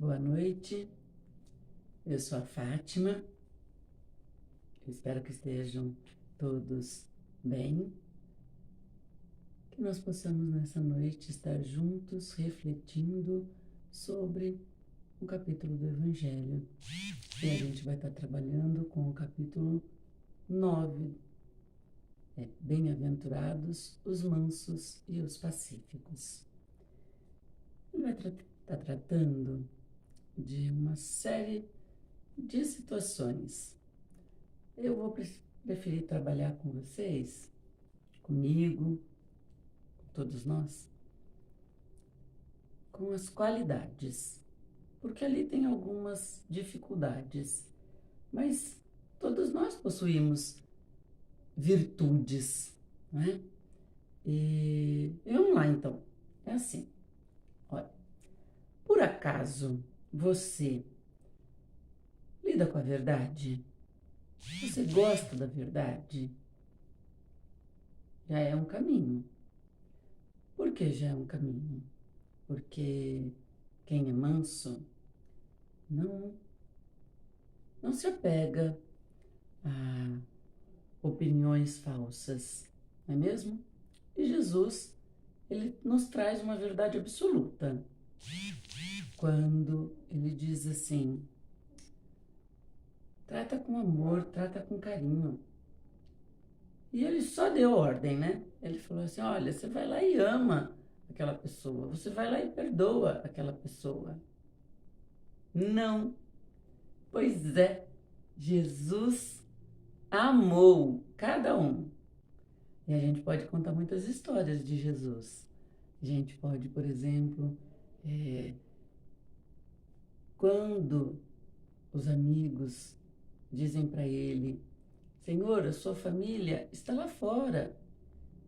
Boa noite, eu sou a Fátima, eu espero que estejam todos bem, que nós possamos nessa noite estar juntos refletindo sobre um capítulo do Evangelho. E a gente vai estar trabalhando com o capítulo 9, Bem-aventurados os mansos e os pacíficos. Ele vai estar tratando de uma série de situações. Eu vou preferir trabalhar com vocês, comigo, com todos nós, com as qualidades, porque ali tem algumas dificuldades, mas todos nós possuímos virtudes, né? E vamos lá então, é assim, olha, por acaso você lida com a verdade? Você gosta da verdade? Já é um caminho. Por que já é um caminho? Porque quem é manso não se apega a opiniões falsas, não é mesmo? E Jesus, ele nos traz uma verdade absoluta. Quando ele diz assim, trata com amor, trata com carinho. E ele só deu ordem, né? Ele falou assim, olha, você vai lá e ama aquela pessoa, você vai lá e perdoa aquela pessoa. Não. Pois é, Jesus amou cada um. E a gente pode contar muitas histórias de Jesus. A gente pode, por exemplo, quando os amigos dizem para ele, Senhor, a sua família está lá fora.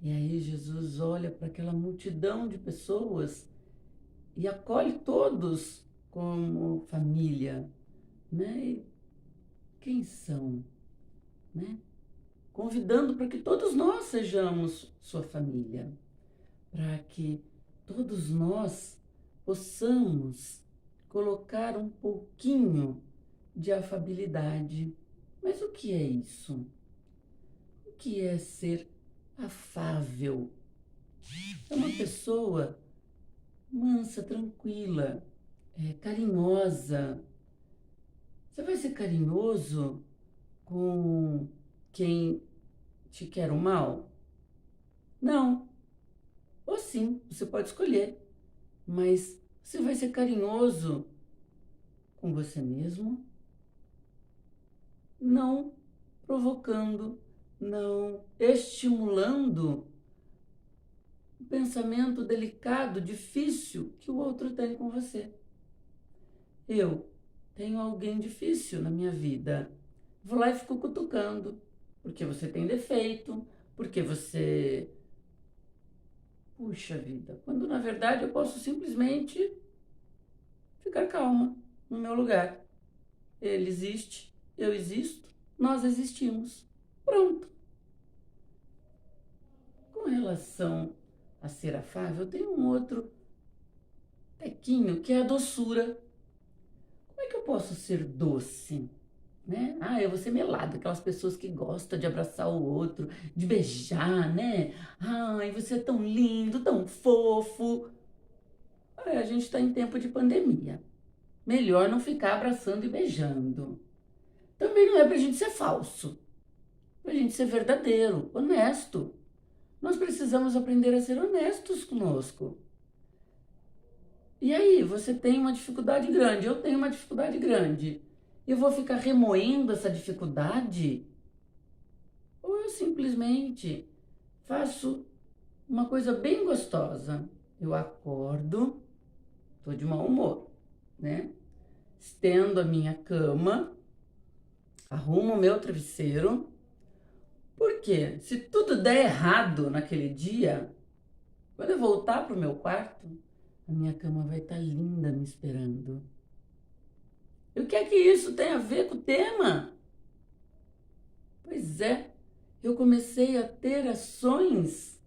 E aí Jesus olha para aquela multidão de pessoas e acolhe todos como família, né? E quem são, né? Convidando para que todos nós sejamos sua família, para que todos nós possamos colocar um pouquinho de afabilidade. Mas o que é isso? O que é ser afável? É uma pessoa mansa, tranquila, carinhosa. Você vai ser carinhoso com quem te quer o mal? Não. Ou sim, você pode escolher. Mas você vai ser carinhoso com você mesmo? Não provocando, não estimulando o pensamento delicado, difícil que o outro tem com você. Eu tenho alguém difícil na minha vida. Vou lá e fico cutucando, porque você tem defeito, porque você... Puxa vida, quando na verdade eu posso simplesmente ficar calma no meu lugar. Ele existe, eu existo, nós existimos. Pronto. Com relação a ser afável, tem um outro tequinho que é a doçura. Como é que eu posso ser doce? Né? Ah, eu vou ser melada, aquelas pessoas que gostam de abraçar o outro, de beijar, né? Ai, você é tão lindo, tão fofo. A gente está em tempo de pandemia. Melhor não ficar abraçando e beijando. Também não é pra gente ser falso, pra gente ser verdadeiro, honesto. Nós precisamos aprender a ser honestos conosco. E aí, você tem uma dificuldade grande, eu tenho uma dificuldade grande. Eu vou ficar remoendo essa dificuldade? Ou eu simplesmente faço uma coisa bem gostosa? Eu acordo, tô de mau humor, né? Estendo a minha cama, arrumo o meu travesseiro. Por quê? Se tudo der errado naquele dia, quando eu voltar pro meu quarto, a minha cama vai estar linda me esperando. E o que é que isso tem a ver com o tema? Pois é, eu comecei a ter ações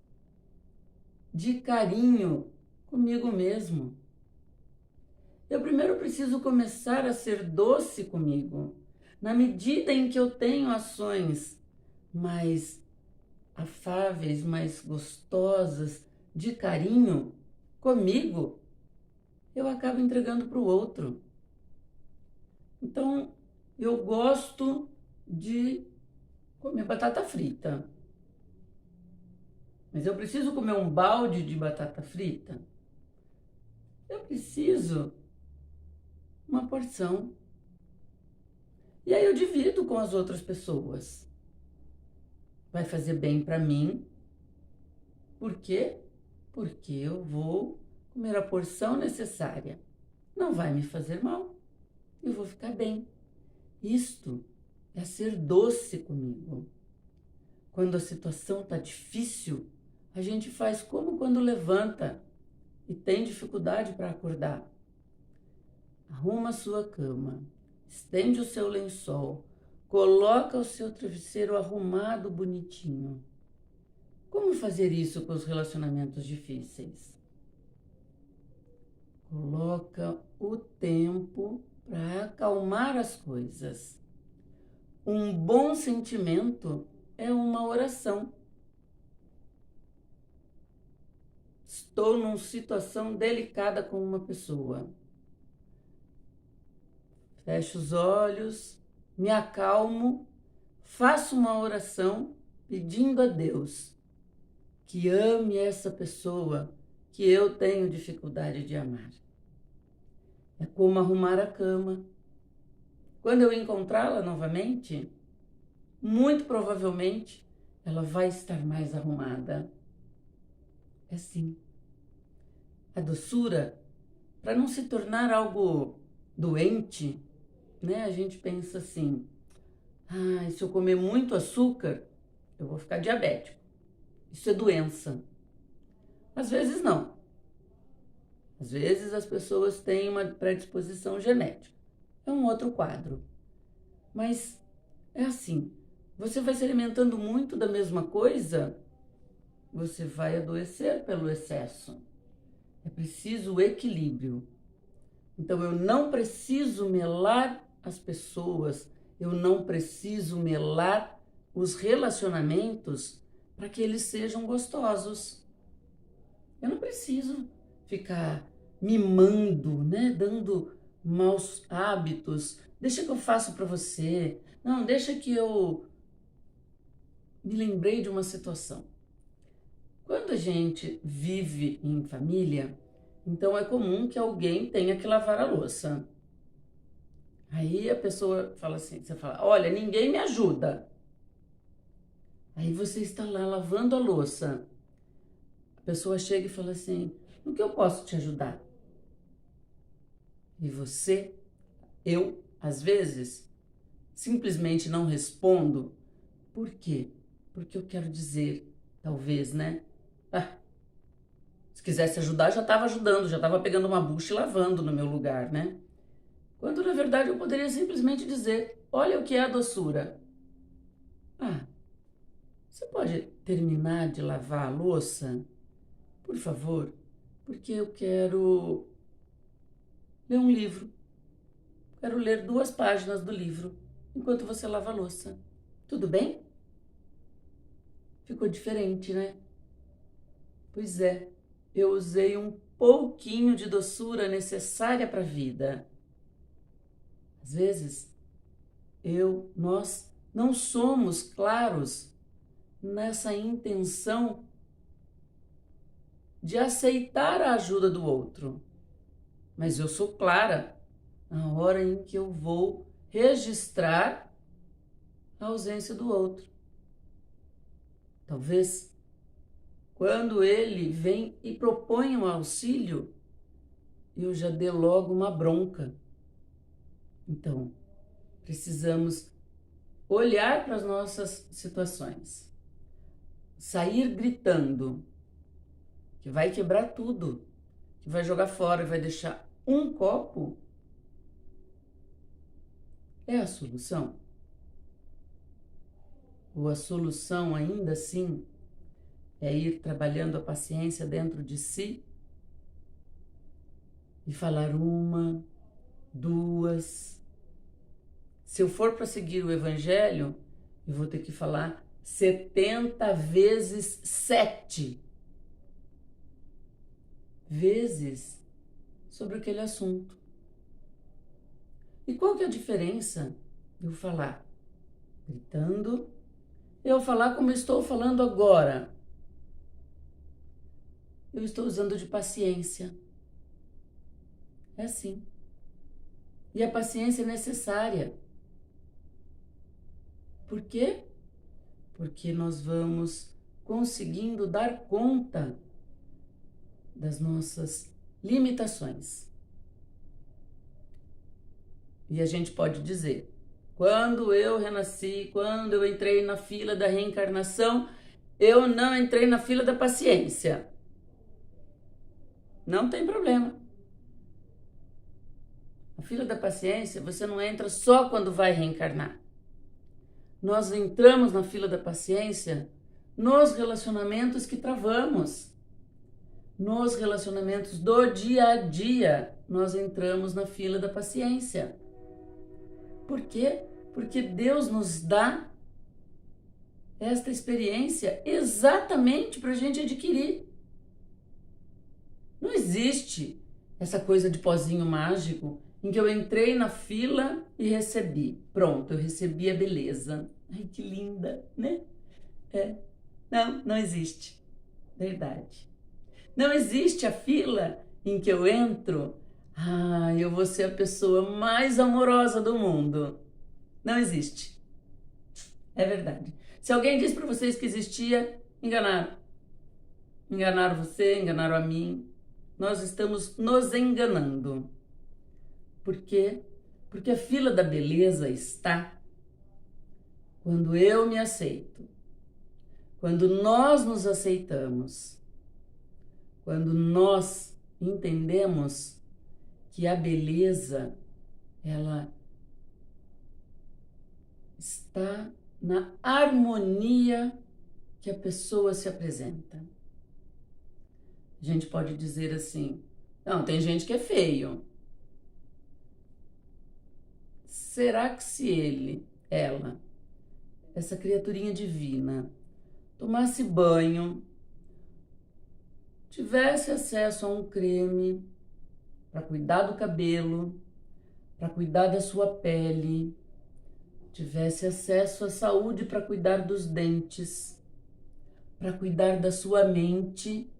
de carinho comigo mesmo. Eu primeiro preciso começar a ser doce comigo. Na medida em que eu tenho ações mais afáveis, mais gostosas, de carinho comigo, eu acabo entregando para o outro. Então, eu gosto de comer batata frita. Mas eu preciso comer um balde de batata frita? Eu preciso uma porção. E aí eu divido com as outras pessoas. Vai fazer bem para mim. Por quê? Porque eu vou comer a porção necessária. Não vai me fazer mal. Eu vou ficar bem. Isto é ser doce comigo. Quando a situação está difícil, a gente faz como quando levanta e tem dificuldade para acordar. Arruma a sua cama, estende o seu lençol, coloca o seu travesseiro arrumado bonitinho. Como fazer isso com os relacionamentos difíceis? Coloca o tempo para acalmar as coisas. Um bom sentimento é uma oração. Estou numa situação delicada com uma pessoa. Fecho os olhos, me acalmo, faço uma oração pedindo a Deus que ame essa pessoa que eu tenho dificuldade de amar. É como arrumar a cama. Quando eu encontrá-la novamente, muito provavelmente ela vai estar mais arrumada. É assim. A doçura, para não se tornar algo doente, né? A gente pensa assim, se eu comer muito açúcar, eu vou ficar diabético. Isso é doença. Às vezes não. Às vezes as pessoas têm uma predisposição genética. É um outro quadro. Mas é assim, você vai se alimentando muito da mesma coisa, você vai adoecer pelo excesso. É preciso o equilíbrio. Então eu não preciso melar as pessoas, eu não preciso melar os relacionamentos para que eles sejam gostosos. Eu não preciso ficar mimando, né? Dando maus hábitos. Deixa que eu faço para você. Não, deixa que eu me lembrei de uma situação. Quando a gente vive em família, então é comum que alguém tenha que lavar a louça. Aí a pessoa fala assim, você fala, olha, ninguém me ajuda. Aí você está lá lavando a louça. A pessoa chega e fala assim, no que eu posso te ajudar? E você, eu, às vezes, simplesmente não respondo. Por quê? Porque eu quero dizer, talvez, né? Se quisesse ajudar, já estava ajudando, já estava pegando uma bucha e lavando no meu lugar, né? Quando, na verdade, eu poderia simplesmente dizer, olha o que é a doçura. Você pode terminar de lavar a louça, por favor? Porque eu quero ler um livro. Quero ler 2 páginas do livro enquanto você lava a louça. Tudo bem? Ficou diferente, né? Pois é, eu usei um pouquinho de doçura necessária para a vida. Às vezes, nós não somos claros nessa intenção de aceitar a ajuda do outro. Mas eu sou clara na hora em que eu vou registrar a ausência do outro. Talvez quando ele vem e propõe um auxílio, eu já dei logo uma bronca. Então, precisamos olhar para as nossas situações. Sair gritando, que vai quebrar tudo, que vai jogar fora, vai deixar um copo, é a solução? Ou a solução, ainda assim, é ir trabalhando a paciência dentro de si e falar 1, 2. Se eu for para seguir o Evangelho, eu vou ter que falar 70 vezes 7 vezes sobre aquele assunto. E qual que é a diferença de eu falar gritando e eu falar como eu estou falando agora? Eu estou usando de paciência. É assim. E a paciência é necessária. Por quê? Porque nós vamos conseguindo dar conta das nossas limitações. E a gente pode dizer, quando eu renasci, quando eu entrei na fila da reencarnação, eu não entrei na fila da paciência. Não tem problema. A fila da paciência você não entra só quando vai reencarnar. Nós entramos na fila da paciência nos relacionamentos que travamos. Nos relacionamentos do dia a dia, nós entramos na fila da paciência. Por quê? Porque Deus nos dá esta experiência exatamente para a gente adquirir. Não existe essa coisa de pozinho mágico em que eu entrei na fila e recebi. Pronto, eu recebi a beleza. Ai, que linda, né? Não existe. Verdade. Não existe a fila em que eu entro. Eu vou ser a pessoa mais amorosa do mundo. Não existe. É verdade. Se alguém disse para vocês que existia, enganaram. Enganaram você, enganaram a mim. Nós estamos nos enganando. Por quê? Porque a fila da beleza está quando eu me aceito, quando nós nos aceitamos, quando nós entendemos que a beleza, ela está na harmonia que a pessoa se apresenta. A gente pode dizer assim, não, tem gente que é feio. Será que se ela, essa criaturinha divina, tomasse banho, tivesse acesso a um creme para cuidar do cabelo, para cuidar da sua pele, tivesse acesso à saúde para cuidar dos dentes, para cuidar da sua mente,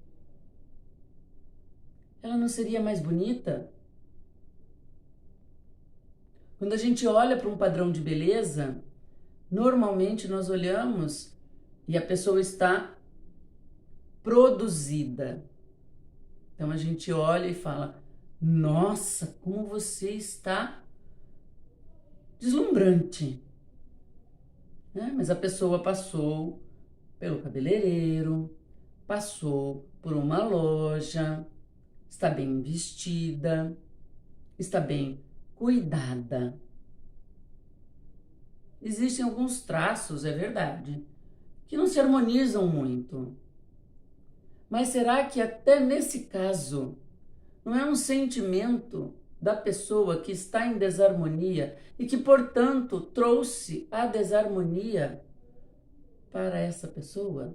ela não seria mais bonita? Quando a gente olha para um padrão de beleza, normalmente nós olhamos e a pessoa está produzida. Então a gente olha e fala, nossa, como você está deslumbrante. Mas a pessoa passou pelo cabeleireiro, passou por uma loja, está bem vestida, está bem cuidada. Existem alguns traços, é verdade, que não se harmonizam muito. Mas será que até nesse caso não é um sentimento da pessoa que está em desarmonia e que, portanto, trouxe a desarmonia para essa pessoa?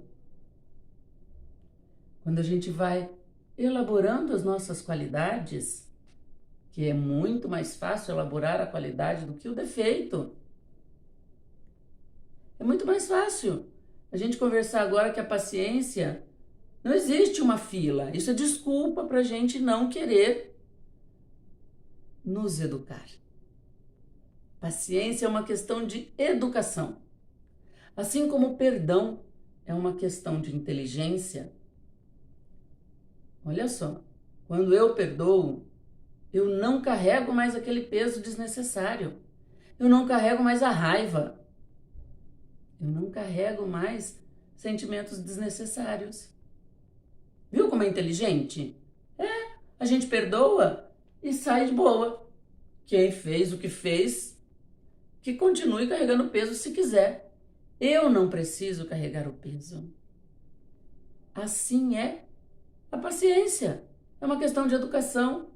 Quando a gente vai elaborando as nossas qualidades, que é muito mais fácil elaborar a qualidade do que o defeito. É muito mais fácil a gente conversar agora que a paciência não existe uma fila. Isso é desculpa para a gente não querer nos educar. Paciência é uma questão de educação. Assim como o perdão é uma questão de inteligência. Olha só, quando eu perdoo, eu não carrego mais aquele peso desnecessário. Eu não carrego mais a raiva. Eu não carrego mais sentimentos desnecessários. Viu como é inteligente? A gente perdoa e sai de boa. Quem fez o que fez, que continue carregando o peso se quiser. Eu não preciso carregar o peso. Assim é a paciência. É uma questão de educação.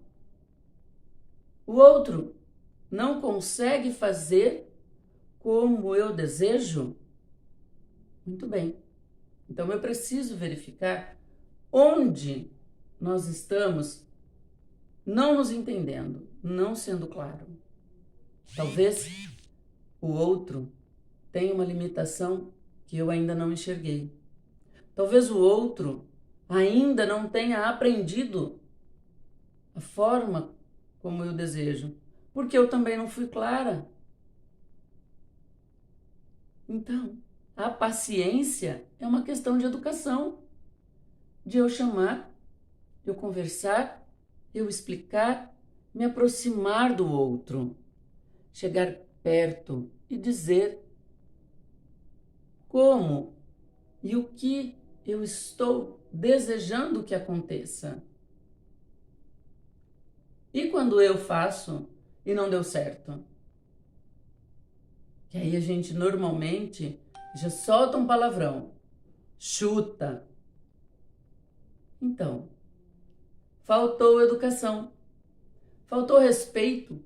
O outro não consegue fazer como eu desejo? Muito bem. Então eu preciso verificar onde nós estamos não nos entendendo, não sendo claro. Talvez o outro tenha uma limitação que eu ainda não enxerguei. Talvez o outro ainda não tenha aprendido a forma como eu desejo, porque eu também não fui clara. Então, a paciência é uma questão de educação, de eu chamar, eu conversar, eu explicar, me aproximar do outro, chegar perto e dizer como e o que eu estou desejando que aconteça. E quando eu faço e não deu certo? Que aí a gente normalmente já solta um palavrão, chuta. Então, faltou educação, faltou respeito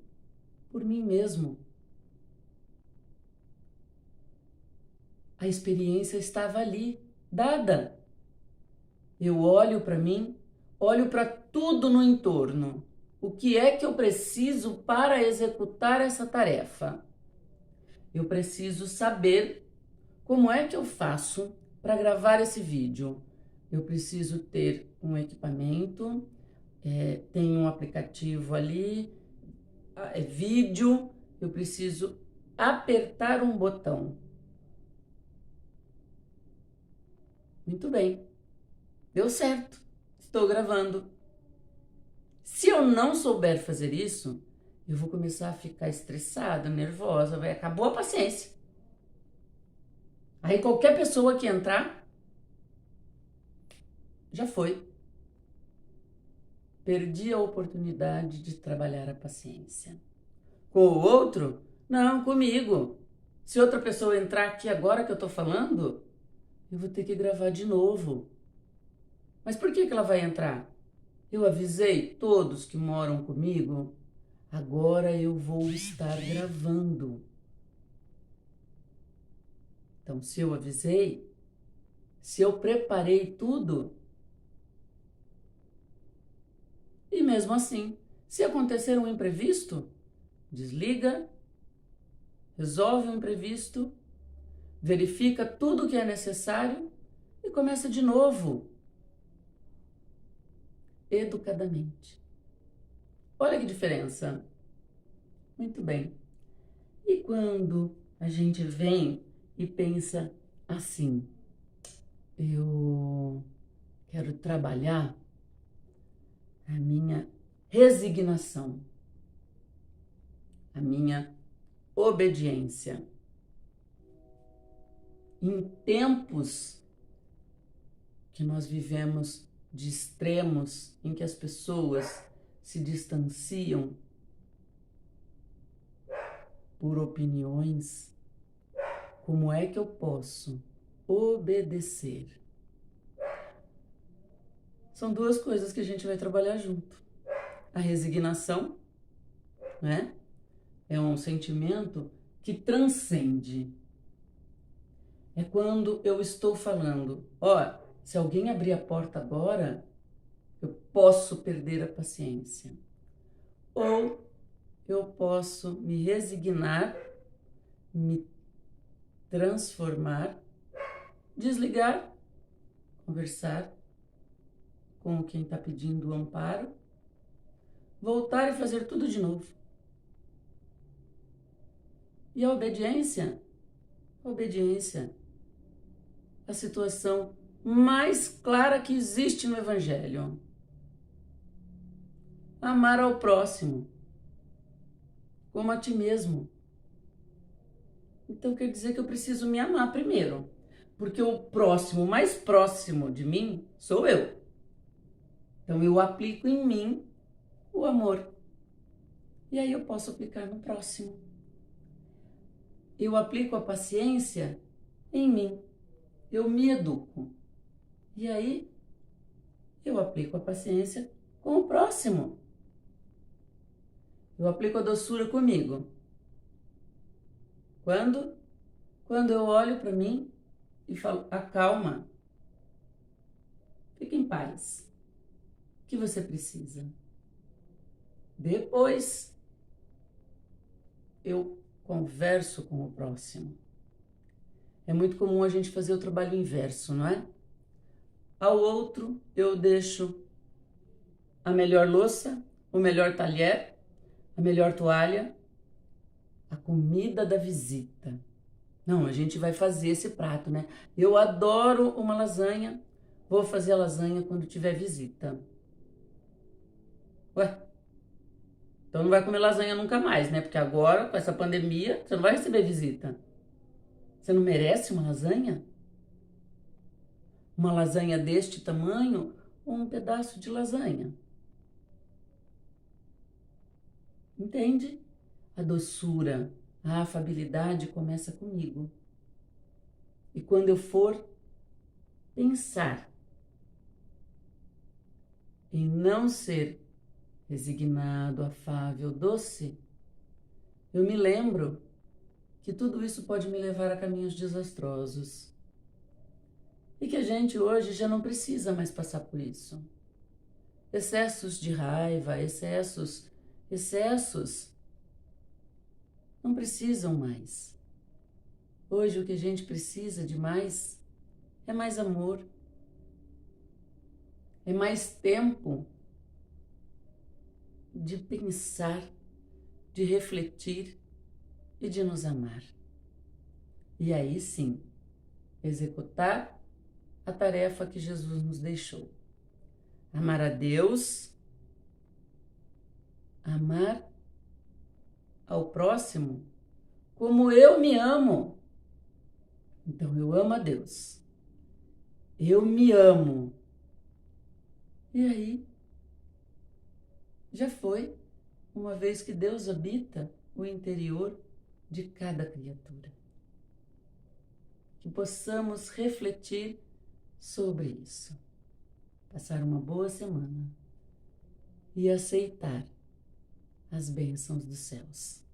por mim mesmo. A experiência estava ali, dada. Eu olho para mim, olho para tudo no entorno. O que é que eu preciso para executar essa tarefa? Eu preciso saber como é que eu faço para gravar esse vídeo. Eu preciso ter um equipamento, tem um aplicativo ali, vídeo, eu preciso apertar um botão. Muito bem, deu certo, estou gravando. Se eu não souber fazer isso, eu vou começar a ficar estressada, nervosa, acabou a paciência. Aí qualquer pessoa que entrar, já foi. Perdi a oportunidade de trabalhar a paciência. Com o outro? Não, comigo. Se outra pessoa entrar aqui agora que eu tô falando, eu vou ter que gravar de novo. Mas por que ela vai entrar? Eu avisei todos que moram comigo. Agora eu vou estar gravando. Então, se eu avisei, se eu preparei tudo, e mesmo assim, se acontecer um imprevisto, desliga, resolve o imprevisto, verifica tudo o que é necessário e começa de novo, educadamente. Olha que diferença. Muito bem. E quando a gente vem e pensa assim, eu quero trabalhar a minha resignação, a minha obediência. Em tempos que nós vivemos de extremos, em que as pessoas se distanciam por opiniões, como é que eu posso obedecer? São duas coisas que a gente vai trabalhar junto. A resignação, né? É um sentimento que transcende. É quando eu estou falando, ó, se alguém abrir a porta agora, eu posso perder a paciência. Ou eu posso me resignar, me transformar, desligar, conversar com quem está pedindo o amparo, voltar e fazer tudo de novo. E a obediência? A obediência, a situação mais clara que existe no Evangelho. Amar ao próximo, como a ti mesmo. Então quer dizer que eu preciso me amar primeiro, porque o próximo, o mais próximo de mim, sou eu. Então eu aplico em mim o amor. E aí eu posso aplicar no próximo. Eu aplico a paciência em mim. Eu me educo. E aí eu aplico a paciência com o próximo. Eu aplico a doçura comigo. Quando? Quando eu olho para mim e falo, acalma, fica em paz. O que você precisa? Depois eu converso com o próximo. É muito comum a gente fazer o trabalho inverso, não é? Ao outro eu deixo a melhor louça, o melhor talher, a melhor toalha, a comida da visita. Não, a gente vai fazer esse prato, né? Eu adoro uma lasanha, vou fazer a lasanha quando tiver visita. Ué, então não vai comer lasanha nunca mais, né? Porque agora, com essa pandemia, você não vai receber visita. Você não merece uma lasanha? Uma lasanha deste tamanho ou um pedaço de lasanha? Entende? A doçura, a afabilidade começa comigo. E quando eu for pensar em não ser resignado, afável, doce, eu me lembro que tudo isso pode me levar a caminhos desastrosos. E que a gente hoje já não precisa mais passar por isso. Excessos de raiva, excessos não precisam mais. Hoje o que a gente precisa de mais é mais amor, é mais tempo de pensar, de refletir e de nos amar. E aí sim, executar a tarefa que Jesus nos deixou. Amar a Deus, amar ao próximo como eu me amo. Então eu amo a Deus. Eu me amo. E aí, já foi, uma vez que Deus habita o interior de cada criatura. Que possamos refletir sobre isso. Passar uma boa semana e aceitar as bênçãos dos céus.